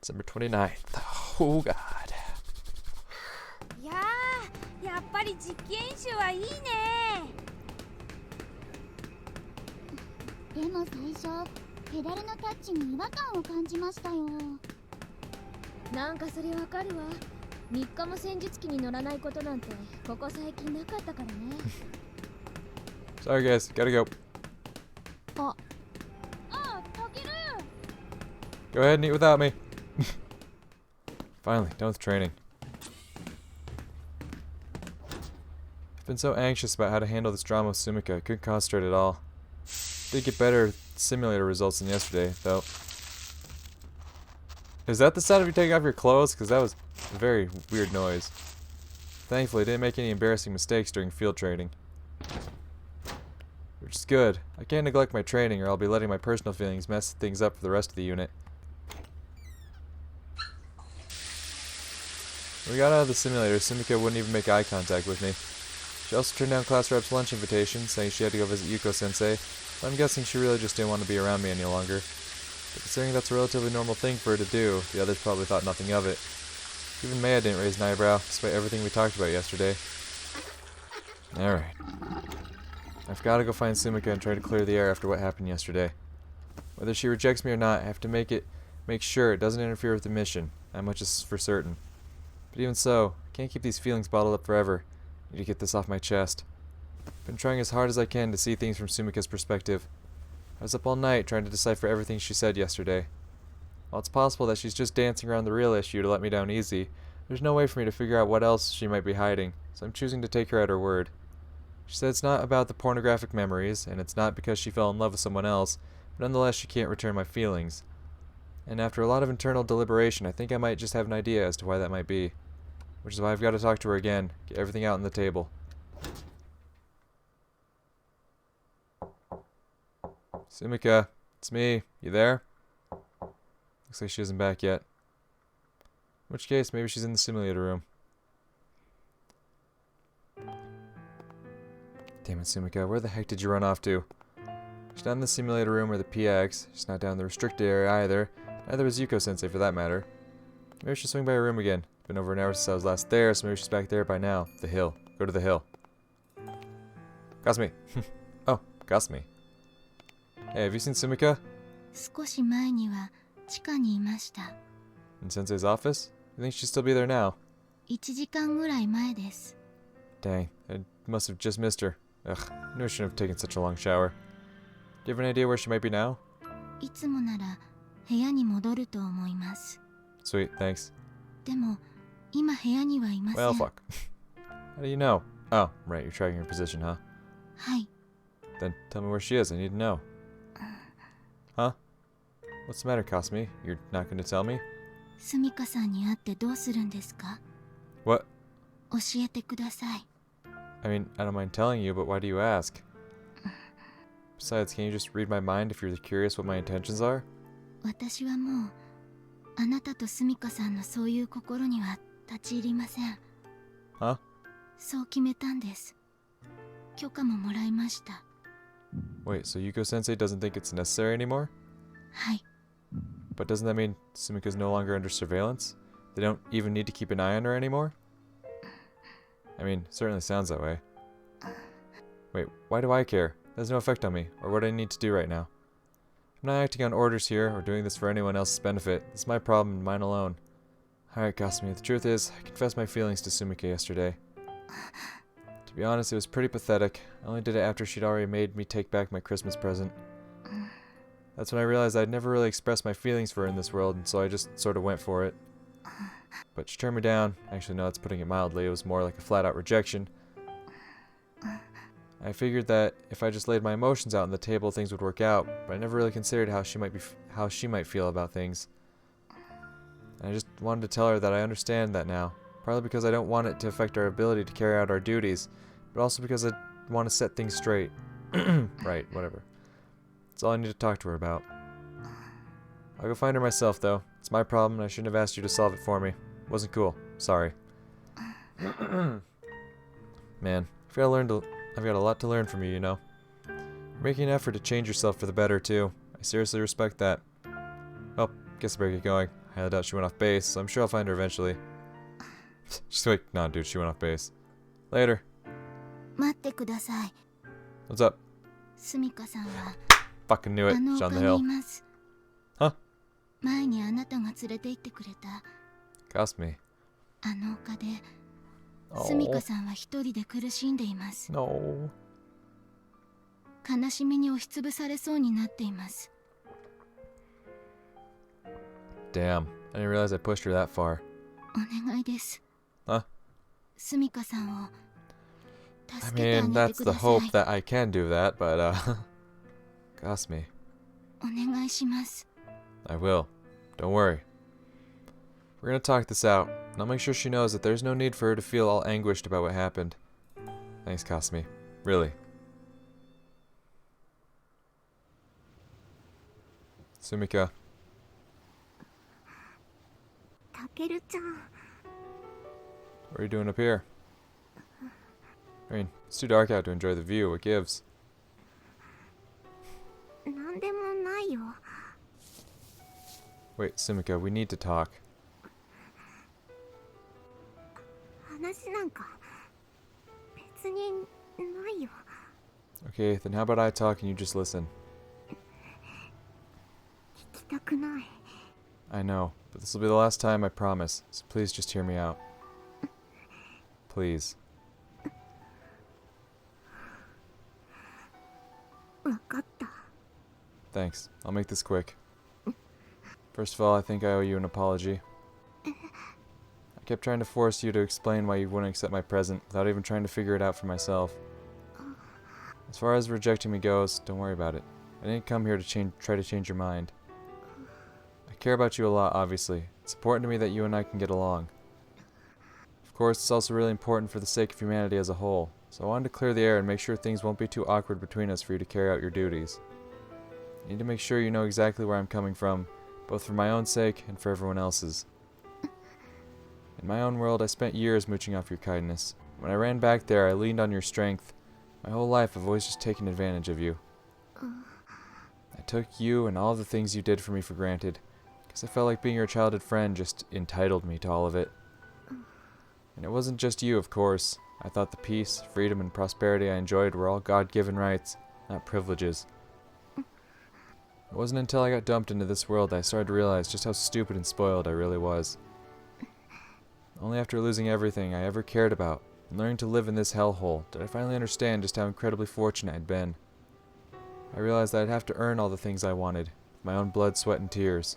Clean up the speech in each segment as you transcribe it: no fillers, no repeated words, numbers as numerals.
December 29th. Oh god. いやー、やっぱり実験集はいいね。でも最初ペダルのタッチに違和感を感じましたよ。なんかそれわかるわ。3日も戦術機に乗らないことなんてここ最近なかったからね。Sorry guys, gotta go. タケル Go ahead and eat without me. Finally, done with training. I've been so anxious about how to handle this drama with Sumika, I couldn't concentrate at all. Did get better simulator results than yesterday, though. Is that the sound of you taking off your clothes? Because that was a very weird noise. Thankfully, I didn't make any embarrassing mistakes during field training. Which is good. I can't neglect my training or I'll be letting my personal feelings mess things up for the rest of the unit. When we got out of the simulator, Sumika wouldn't even make eye contact with me. She also turned down class rep's lunch invitation, saying she had to go visit Yuko-sensei, but I'm guessing she really just didn't want to be around me any longer. But considering that's a relatively normal thing for her to do, the others probably thought nothing of it. Even Maya didn't raise an eyebrow, despite everything we talked about yesterday. Alright. I've got to go find Sumika and try to clear the air after what happened yesterday. Whether she rejects me or not, I have to make sure it doesn't interfere with the mission. That much is for certain. But even so, I can't keep these feelings bottled up forever. I need to get this off my chest. I've been trying as hard as I can to see things from Sumika's perspective. I was up all night trying to decipher everything she said yesterday. While it's possible that she's just dancing around the real issue to let me down easy, there's no way for me to figure out what else she might be hiding, so I'm choosing to take her at her word. She said it's not about the pornographic memories, and it's not because she fell in love with someone else, but nonetheless she can't return my feelings. And after a lot of internal deliberation, I think I might just have an idea as to why that might be. Which is why I've got to talk to her again, get everything out on the table. Sumika, it's me. You there? Looks like she isn't back yet. In which case, maybe she's in the simulator room. Damn it, Sumika, where the heck did you run off to? She's not in the simulator room or the PX. She's not down in the restricted area either. Neither was Yuko-sensei for that matter. Maybe she'll swing by her room again. It's been over an hour since I was last there, so maybe she's back there by now. The hill. Go to the hill. Kasumi. Oh, Kasumi. Hey, have you seen Sumika? 少し前には地下にいました。 In Sensei's office? You think she'd still be there now? 1時間ぐらい前です。 Dang, I must have just missed her. Ugh, I knew I shouldn't have taken such a long shower. Do you have an idea where she might be now? いつもなら部屋に戻ると思います。 Sweet, thanks. でも今部屋にはいません。 Well, fuck. How do you know? Oh, right, you're tracking her position, huh? はい。 Then tell me where she is, I need to know. Huh? What's the matter, Kasumi? You're not going to tell me? スミカさんに会ってどうするんですか？ What? 教えてください。 I mean, I don't mind telling you, but why do you ask? Besides, can you just read my mind if you're curious what my intentions are? 私はもうあなたとスミカさんのそういう心には立ち入りません。 Huh? そう決めたんです。許可ももらいました。 Wait, so Yuko-sensei doesn't think it's necessary anymore? はい。 But doesn't that mean Sumika's no longer under surveillance? They don't even need to keep an eye on her anymore? I mean, it certainly sounds that way. Wait, why do I care? That has no effect on me, or what I need to do right now. I'm not acting on orders here, or doing this for anyone else's benefit. It's my problem and mine alone. Alright, Kasumi, the truth is, I confessed my feelings to Sumika yesterday. To be honest, it was pretty pathetic. I only did it after she'd already made me take back my Christmas present. That's when I realized I'd never really expressed my feelings for her in this world, and so I just sort of went for it. But she turned me down. Actually, no, that's putting it mildly. It was more like a flat-out rejection. I figured that if I just laid my emotions out on the table, things would work out, but I never really considered how she might feel about things. And I just wanted to tell her that I understand that now, partly because I don't want it to affect our ability to carry out our duties, but also because I want to set things straight. Right, whatever. That's all I need to talk to her about. I'll go find her myself, though. It's my problem, and I shouldn't have asked you to solve it for me. It wasn't cool. Sorry. Man, I've got a lot to learn from you, you know. You're making an effort to change yourself for the better, too. I seriously respect that. Well, guess I better get going. I highly doubt she went off base, so I'm sure I'll find her eventually. She's like, nah, dude, she went off base. Later. 待ってください。 What's up? スミカさんは Fucking knew it. あの She's 丘 on the にい hill. ます。 Huh? 前にあなたが連れて行ってくれた Cost me. あの丘で、 Oh. スミカさんは一人で苦しんでいます。 No. 悲しみに押しつぶされそうになっています。 Damn. I didn't realize I pushed her that far. お願いです。 Huh? スミカさんを I 助けてあ mean, げ that's てく the ださ hope い。 that I can do that, but, cost me. お願いします。 I will. Don't worry. We're gonna talk this out, and I'll make sure she knows that there's no need for her to feel all anguished about what happened. Thanks, Kasumi. Really. Sumika. たけるちゃん What are you doing up here? I mean, it's too dark out to enjoy the view. What gives? なんでもないよ Wait, Sumika, we need to talk. 話なんか別にないよ Okay, then how about I talk and you just listen? 聞きたくない I know, but this will be the last time, I promise. So please just hear me out. Please. わかった Thanks. I'll make this quick. First of all, I think I owe you an apology. I kept trying to force you to explain why you wouldn't accept my present without even trying to figure it out for myself. As far as rejecting me goes, don't worry about it. I didn't come here to try to change your mind. I care about you a lot, obviously. It's important to me that you and I can get along. Of course, it's also really important for the sake of humanity as a whole, so I wanted to clear the air and make sure things won't be too awkward between us for you to carry out your duties. I need to make sure you know exactly where I'm coming from, both for my own sake and for everyone else's. In my own world, I spent years mooching off your kindness. When I ran back there, I leaned on your strength. My whole life, I've always just taken advantage of you. I took you and all the things you did for me for granted, because I felt like being your childhood friend just entitled me to all of it. And it wasn't just you, of course. I thought the peace, freedom, and prosperity I enjoyed were all God-given rights, not privileges. It wasn't until I got dumped into this world that I started to realize just how stupid and spoiled I really was. Only after losing everything I ever cared about and learning to live in this hellhole did I finally understand just how incredibly fortunate I'd been. I realized that I'd have to earn all the things I wanted, with my own blood, sweat, and tears.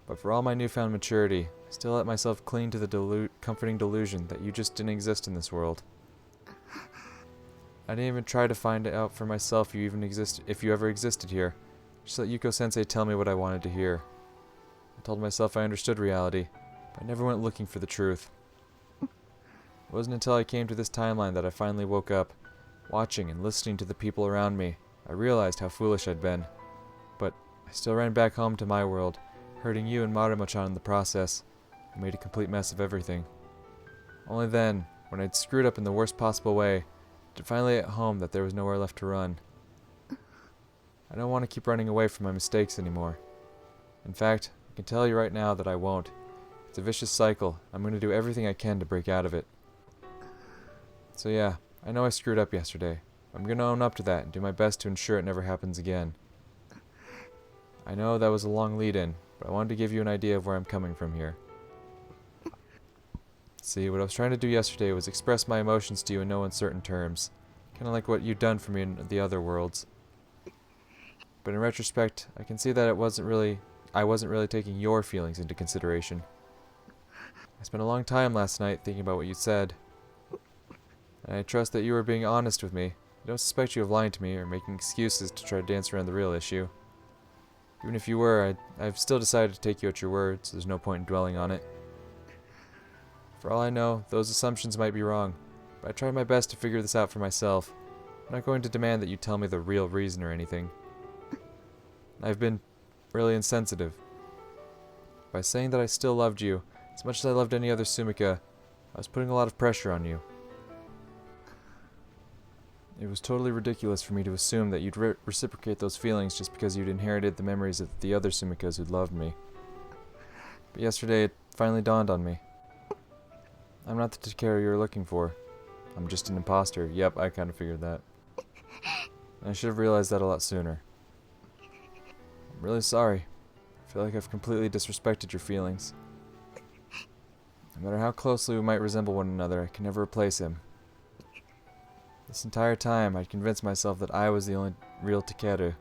But for all my newfound maturity, I still let myself cling to the comforting delusion that you just didn't exist in this world. I didn't even try to find out for myself if you ever existed here. Just let Yuko-sensei tell me what I wanted to hear. I told myself I understood reality, but I never went looking for the truth. It wasn't until I came to this timeline that I finally woke up. Watching and listening to the people around me, I realized how foolish I'd been. But I still ran back home to my world, hurting you and Marumo-chan in the process. I made a complete mess of everything. Only then, when I'd screwed up in the worst possible way, did finally hit home that there was nowhere left to run. I don't want to keep running away from my mistakes anymore. In fact, I can tell you right now that I won't. It's a vicious cycle. I'm going to do everything I can to break out of it. So yeah, I know I screwed up yesterday. I'm going to own up to that and do my best to ensure it never happens again. I know that was a long lead-in, but I wanted to give you an idea of where I'm coming from here. See, what I was trying to do yesterday was express my emotions to you in no uncertain terms. Kind of like what you'd done for me in the other worlds. But in retrospect, I can see that I wasn't really taking your feelings into consideration. I spent a long time last night thinking about what you said. And I trust that you were being honest with me. I don't suspect you of lying to me or making excuses to try to dance around the real issue. Even if you were, I've still decided to take you at your word, so there's no point in dwelling on it. For all I know, those assumptions might be wrong, but I tried my best to figure this out for myself. I'm not going to demand that you tell me the real reason or anything. I've been really insensitive. By saying that I still loved you, as much as I loved any other Sumika, I was putting a lot of pressure on you. It was totally ridiculous for me to assume that you'd reciprocate those feelings just because you'd inherited the memories of the other Sumikas who'd loved me. But yesterday it finally dawned on me. I'm not the Takeru you're looking for. I'm just an imposter. Yep, I kind of figured that. I should have realized that a lot sooner. I'm really sorry. I feel like I've completely disrespected your feelings. No matter how closely we might resemble one another, I can never replace him. This entire time, I'd convinced myself that I was the only real Takeru.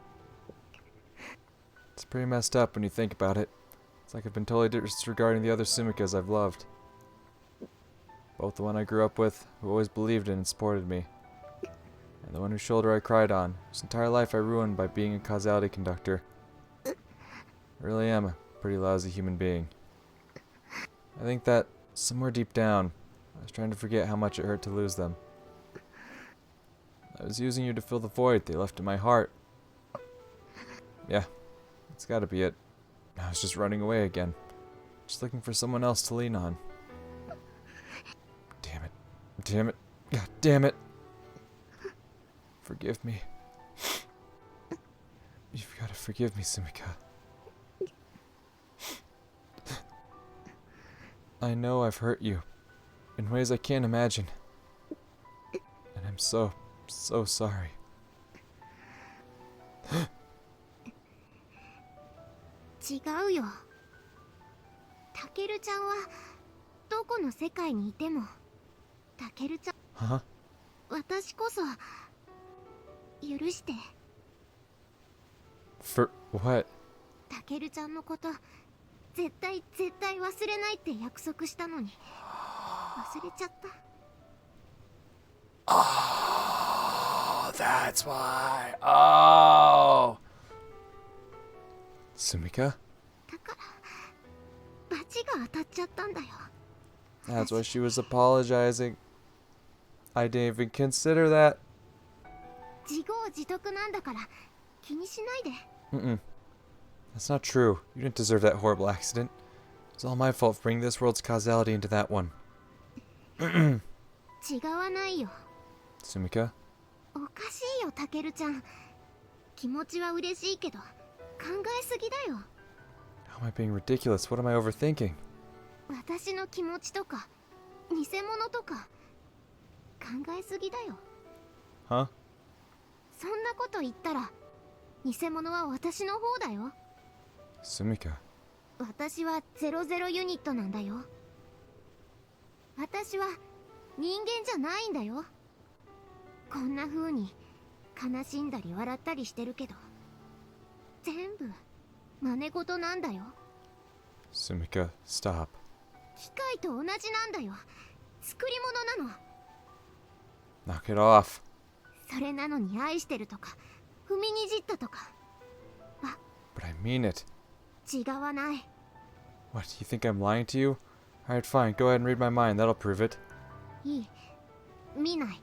It's pretty messed up when you think about it. It's like I've been totally disregarding the other Sumikas I've loved. Both the one I grew up with, who always believed in and supported me, and the one whose shoulder I cried on, whose entire life I ruined by being a causality conductor. I really am a pretty lousy human being. I think that, somewhere deep down, I was trying to forget how much it hurt to lose them. I was using you to fill the void they left in my heart. Yeah, that's gotta be it. I was just running away again. Just looking for someone else to lean on. Damn it. Damn it. God damn it. Forgive me. You've gotta forgive me, Sumika. I know I've hurt you. In ways I can't imagine. And I'm so sorry. 違うよ。タケルちゃんはどこの世界にいてもタケルちゃん Huh? 私こそ許して。 For what? タケルちゃんのこと絶対忘れないって約束したのに忘れちゃった。 Oh, that's why. Oh. Sumika? だからバチが当たっちゃったんだよ。 That's why she was apologizing. I didn't even consider that. 自業自得なんだから気にしないで。 Mm-mm. That's not true. You didn't deserve that horrible accident. It was all my fault for bringing this world's causality into that one. 違わないよ。 Sumika? おかしいよタケルちゃん。気持ちは嬉しいけど考えすぎだよ。 How am I being ridiculous? What am I overthinking? 私の気持ちとか偽物とか考えすぎだよ。 Huh? そんなこと言ったら偽物は私の方だよ。 Sumika. 私は00ユニットなんだよ。私は人間じゃないんだよ。こんな風に悲しんだり笑ったりしてるけど全部真似事なんだよ。 Sumika, stop. 機械と同じなんだよ。作り物なの。 Knock it off. それなのに愛してるとか踏みにじったとか But I mean it. 違わない。 What, you think I'm lying to you? Alright, fine. Go ahead and read my mind. That'll prove it. いい。見ない。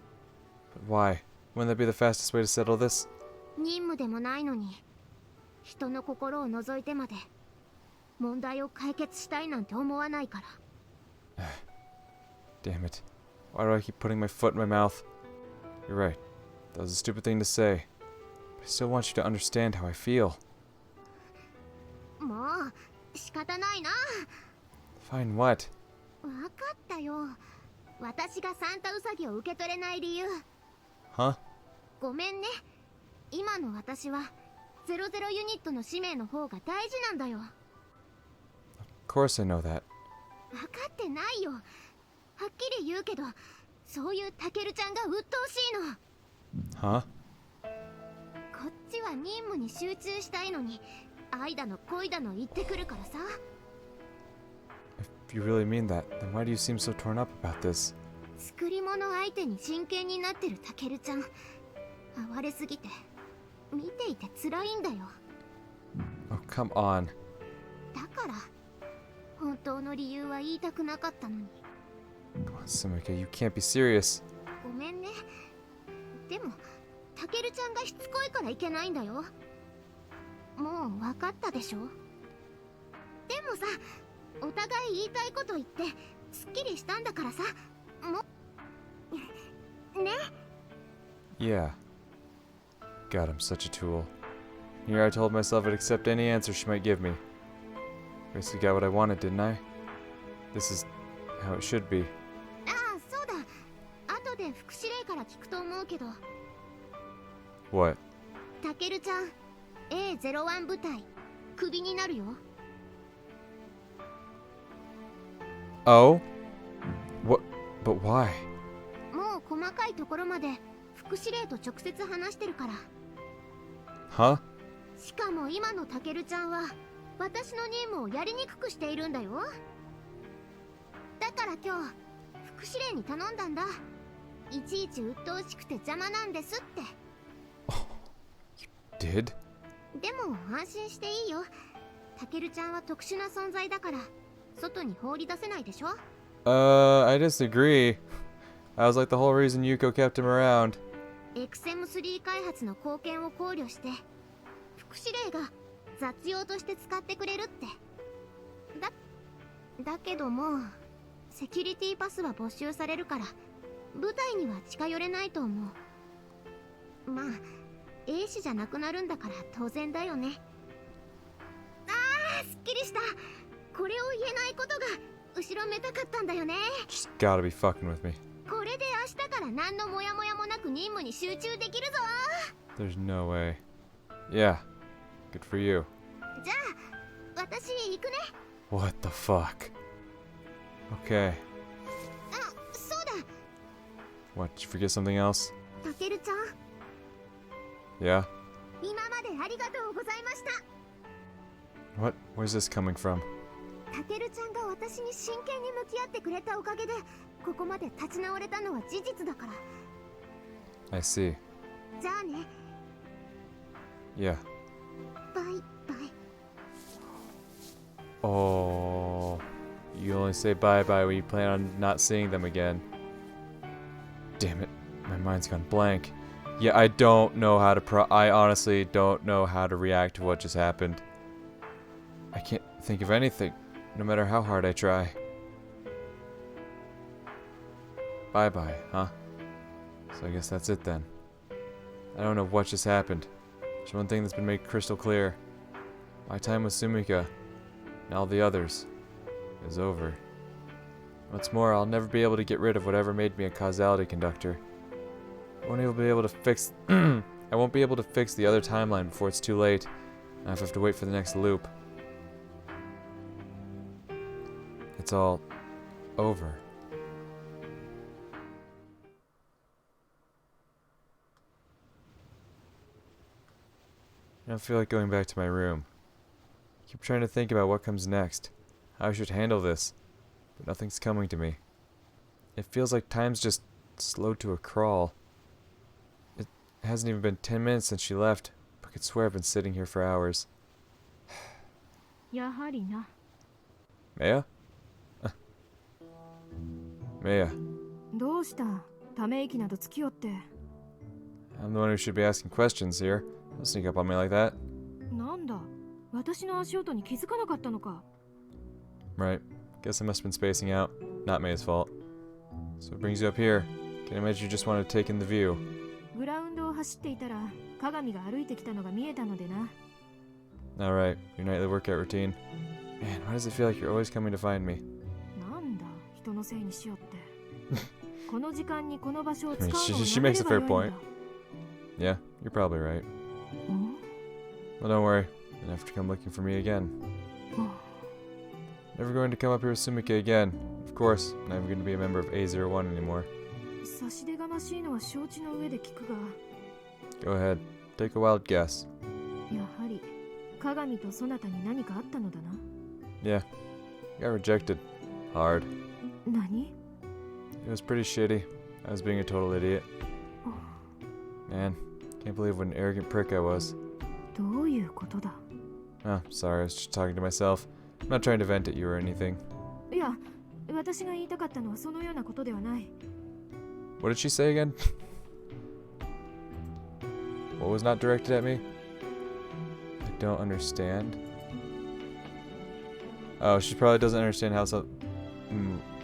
But why? Wouldn't that be the fastest way to settle this? 任務でもないのに人の心を覗いてまで問題を解決したいなんて思わないから。 Damn it. Why do I keep putting my foot in my mouth? You're right. That was a stupid thing to say. But I still want you to understand how I feel. もう仕方ないな。 Fine, what? わかったよ。私がサンタウサギを受け取れない理由。 Huh? ごめんね。今の私は00ユニットの使命の方が大事なんだよ。 Of course I know that. 分かってないよ。はっきり言うけどそういうタケルちゃんが鬱陶しいの。 Huh? こっちは任務に集中したいのに愛だの恋だの言ってくるからさ。 If you really mean that, then why do you seem so torn up about this? 作り物相手に真剣になってるタケルちゃん哀れすぎて見ていて辛いんだよ。 Oh, come on. だから本当の理由は言いたくなかったのに。 Come on, Sumika, you can't be serious. ごめんね。でもタケルちゃんがしつこいからいけないんだよ。もう分かったでしょ。でもさ、お互い言いたいこと言ってすっきりしたんだからさ。もね。 Yeah. God, I'm such a tool. Here I told myself I'd accept any answer she might give me. Basically got what I wanted, didn't I? This is how it should be. ああ、そうだ。後で副司令から聞くと思うけど、 What? タケルちゃん A01 部隊クビになるよ。 Oh? What? But why? もう細かいところまで副司令と直接話してるから。 Huh? しかも今のタケルちゃんは私の任務をやりにくくしているんだよ。だから今日副司令に頼んだんだ。いちいち鬱陶しくて邪魔なんですって。 Did? でも安心していいよ。タケルちゃんは特殊な存在だから外に放り出せないでしょ。 I disagree. I was like the whole reason Yuko kept him around. XM3 開発の貢献を考慮して副司令が雑用として使ってくれるって。だけどもセキュリティパスは没収されるから部隊には近寄れないと思う。まあ兵士じゃなくなるんだから当然だよね。あー、すっきりした。これを言えないことが後ろめたかったんだよね。 Just gotta be fucking with me. これで明日から何のモヤモヤもなく任務に集中できるぞ。 There's no way. Yeah. Good for you. じゃあ私行くね。 What the fuck? Okay. あ、そうだ。 What, did you forget something else? タケルちゃん、 Yeah? 今までありがとうございました。 What? Where's this coming from? タケルちゃんが私に真剣に向き合ってくれたおかげでここまで立ち直れたのは事実だから。 I see. じゃあね。 Yeah. バイバイ。 Oh. You only say bye-bye when you plan on not seeing them again. Damn it. My mind's gone blank. Yeah, I don't know how to I honestly don't know how to react to what just happened. I can't think of anything, no matter how hard I try. Bye-bye, huh? So I guess that's it then. I don't know what just happened. There's one thing that's been made crystal clear. My time with Sumika, and all the others, is over. What's more, I'll never be able to get rid of whatever made me a causality conductor. I won't be able to fix I won't be able to fix the other timeline before it's too late. I have to wait for the next loop. It's all over. I don't feel like going back to my room. I keep trying to think about what comes next, how I should handle this, but nothing's coming to me. It feels like time's just slowed to a crawl. It hasn't even been 10 minutes since she left, but I could swear I've been sitting here for hours. やはりな。 Maya? Maya, どうした？ため息などつきよって。 I'm the one who should be asking questions here. Don't sneak up on me like that. なんだ？私の足音に気づかなかったのか。 Right. Guess I must have been spacing out. Not Maya's fault. So what brings you up here? Can't imagine you just wanted to take in the view. グラウンドを走っていたら鏡が歩いてきたのが見えたのでな。 Alright, your nightly workout routine. Man, why does it feel like you're always coming to find me? なんだ、人のせいにしよって。この時間にこの場所を使う I の mean, を she やめ makes れ a ば fair よいん point. だ。 Yeah, you're probably right. ん？ Well, don't worry. You don't have to come looking for me again. Never going to come up here with Sumika again. Of course, I'm never going to be a member of A01 anymore. 差し出がましいのは承知の上で聞くが、 Go ahead. Take a wild guess. やはり鏡とそなたに何かあったのだな。 Yeah. Got rejected. Hard. 何？ It was pretty shitty. I was being a total idiot. Man, can't believe what an arrogant prick I was. どういうことだ？ Oh, sorry, I was just talking to myself. I'm not trying to vent at you or anything. いや、私が言いたかったのはそのようなことではない。 What did she say again? What was not directed at me? I don't understand. Oh, she probably doesn't understand how so...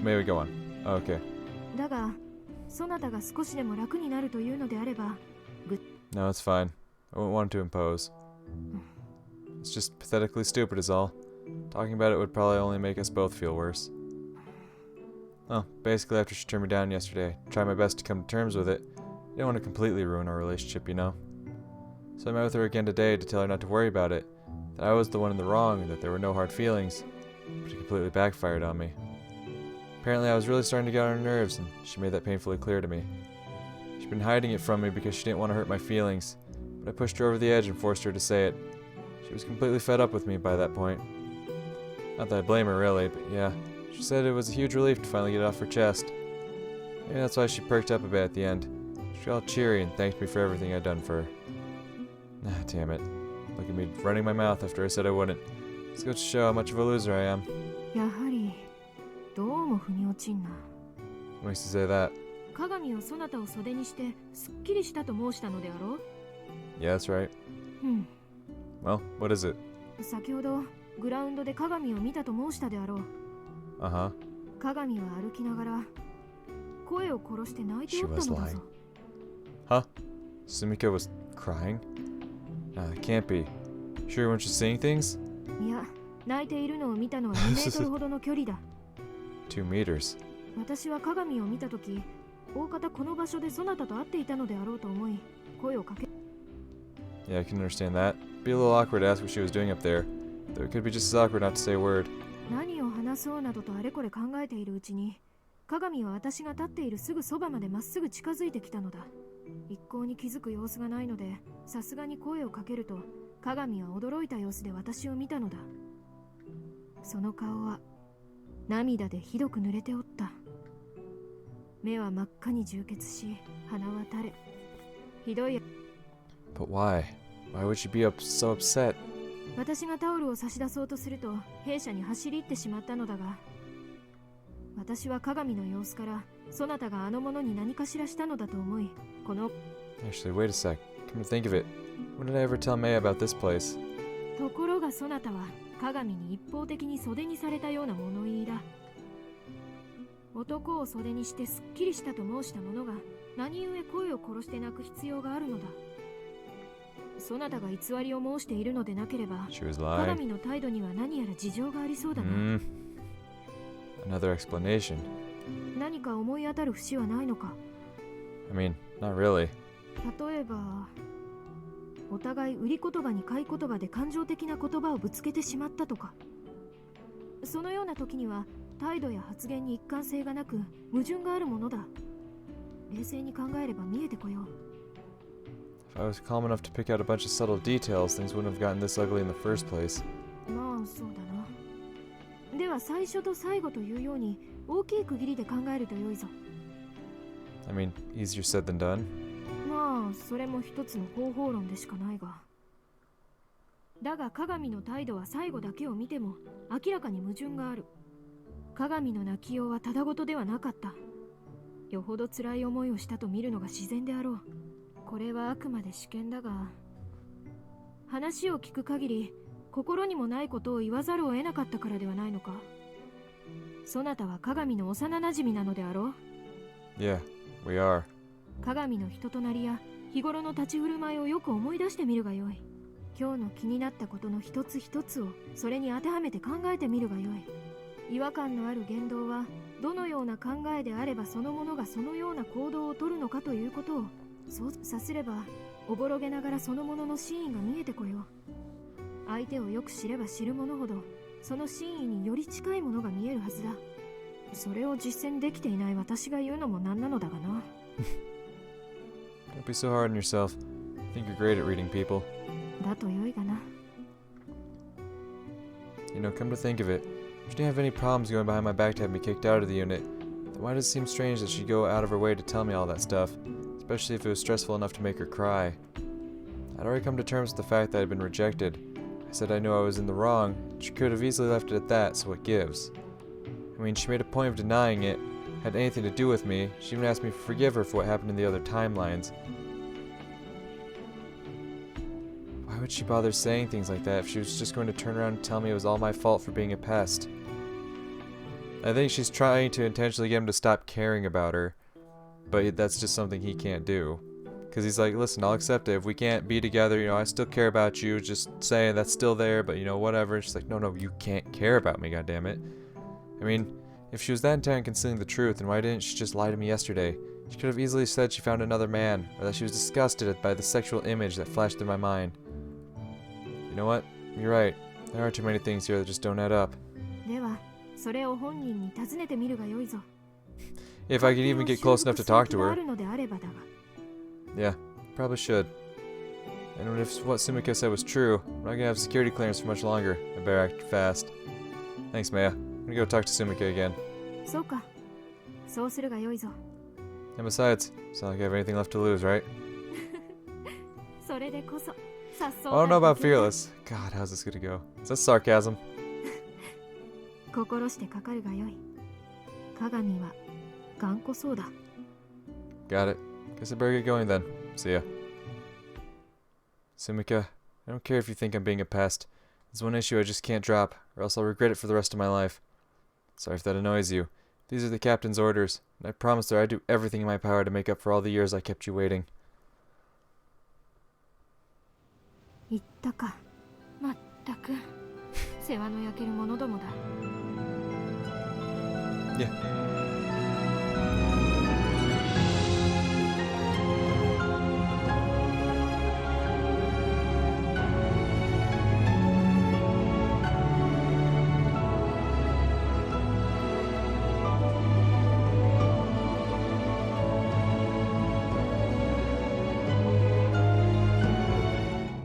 maybe go on. Okay. だが、そなたが少しでも楽になるというのであれば、No, it's fine. I won't want to impose. It's just pathetically stupid is all. Talking about it would probably only make us both feel worse. Well, basically after she turned me down yesterday, I tried my best to come to terms with it. I didn't want to completely ruin our relationship, you know? So I met with her again today to tell her not to worry about it, that I was the one in the wrong and that there were no hard feelings, but she completely backfired on me. Apparently I was really starting to get on her nerves, and she made that painfully clear to me. She'd been hiding it from me because she didn't want to hurt my feelings, but I pushed her over the edge and forced her to say it. She was completely fed up with me by that point. Not that I blame her really, but yeah, she said it was a huge relief to finally get it off her chest. Maybe that's why she perked up a bit at the end. She got all cheery and thanked me for everything I'd done for her. Ah, damn it. Look at me running my mouth after I said I wouldn't. This goes to show how much of a loser I am. やはりどうも腑に落ちんな。 What makes you say that? 鏡をそなたを袖にしてすっきりしたと申したのであろう。 Yeah, that's right. Well, what is it? 先ほどグラウンドで鏡を見たと申したであろう。Uh-huh. 鏡は歩きながら声を殺して泣いておったのだぞ。 Huh? Sumika was crying? Nah, that can't be. Sure when she's seeing things? いや、泣いているのを見たのは2メートルほどの距離だ。2 meters. 私は鏡を見たとき、大方この場所でそなたと会っていたのであろうと思い、声をかけ。 Yeah, I can understand that. Be a little awkward to ask what she was doing up there. Though it could be just as awkward not to say a word. 何を話そうなどとあれこれ考えているうちに、鏡は私が立っているすぐそばまでまっすぐ近づいてきたのだ。一向に気づく様子がないので、さすがに声をかけると、鏡は驚いた様子で私を見たのだ。その顔は涙でひどく濡れておった。目は真っ赤に充血し、鼻は垂れ。ひどい。 But why? Why would she be so upset? 私がタオルを差し出そうとすると、弊社に走り入ってしまったのだが、私は鏡の様子から、そなたがあの者に何かしらしたのだと思い、この Actually, wait a sec. Come to think of it, when did I ever tell May about this place? ところがそなたは鏡に一方的に袖にされたような物言いだ。男を袖にしてすっきりしたと申した者が何故声を殺して泣く必要があるのだ。そなたが偽りを申しているのでなければ、 She was lying. 鏡の態度には何やら事情がありそうだな。Another explanation. 何か思い当たる節はないのか。 I mean, not really. 例えば、お互い売り言葉に買い言葉で感情的な言葉をぶつけてしまったとか。そのような時には態度や発言に一貫性がなく矛盾があるものだ。冷静に考えれば見えてこよう。 If I was calm enough to pick out a bunch of subtle details, things wouldn't have gotten this ugly in the first place. まあそうだな。では最初と最後というように大きい区切りで考えると良いぞ。 I mean, easier said than done. まあそれも一つの方法論でしかないが。だが鏡の態度は最後だけを見ても明らかに矛盾がある。鏡の泣きようはただごとではなかった。よほど辛い思いをしたと見るのが自然であろう。これはあくまで試験だが、話を聞く限り心にもないことを言わざるを得なかったからではないのか。そなたは鏡の幼馴染なのであろう。 Yeah, we are. 鏡の人となりや日頃の立ち振る舞いをよく思い出してみるがよい。今日の気になったことの一つ一つをそれに当てはめて考えてみるがよい。違和感のある言動はどのような考えであればそのものがそのような行動をとるのかということを、そうさすればおぼろげながらそのものの真意が見えてこよう。相手をよく知れば知るものほどその真意により近いものが見えるはずだ。それを実践できていない私が言うのもなんなのだがな。Don't be so hard on yourself. I think you're great at reading people. だとよいがな。 You know, come to think of it, if she didn't have any problems going behind my back to have me kicked out of the unit, then why does it seem strange that she'd go out of her way to tell me all that stuff, especially if it was stressful enough to make her cry? I'd already come to terms with the fact that I'd been rejected. I said I knew I was in the wrong, and she could have easily left it at that, so what gives? I mean, she made a point of denying it, had anything to do with me. She even asked me to forgive her for what happened in the other timelines. Why would she bother saying things like that if she was just going to turn around and tell me it was all my fault for being a pest? I think she's trying to intentionally get him to stop caring about her, but that's just something he can't do. Because he's like, listen, I'll accept it. If we can't be together, you know, I still care about you. Just saying that's still there, but you know, whatever. She's like, no, you can't care about me, goddammit. I mean, if she was that intent on concealing the truth, then why didn't she just lie to me yesterday? She could have easily said she found another man, or that she was disgusted by the sexual image that flashed through my mind. You know what? You're right. There are too many things here that just don't add up. ではそれを本人に尋ねてみるがよいぞ。 If I could even get close enough to talk to あ her. るのであればだが Yeah, probably should. And if what Sumika said was true, I'm not gonna have security clearance for much longer. I better act fast. Thanks, Maya. I'm gonna go talk to Sumika again. そうか。そうするがよいぞ。 And besides, it's not like I have anything left to lose, right? それでこそさっそう I don't know about なる fearless. God, how's this gonna go? Is that sarcasm? 心してかかるがよい。鏡は頑固そうだ。 Got it. Guess I better get going then. See ya. Sumika, I don't care if you think I'm being a pest. There's one issue I just can't drop, or else I'll regret it for the rest of my life. Sorry if that annoys you. These are the captain's orders, and I promised her I'd do everything in my power to make up for all the years I kept you waiting. 言ったか。まったく世話の焼ける者どもだ。 Yeah,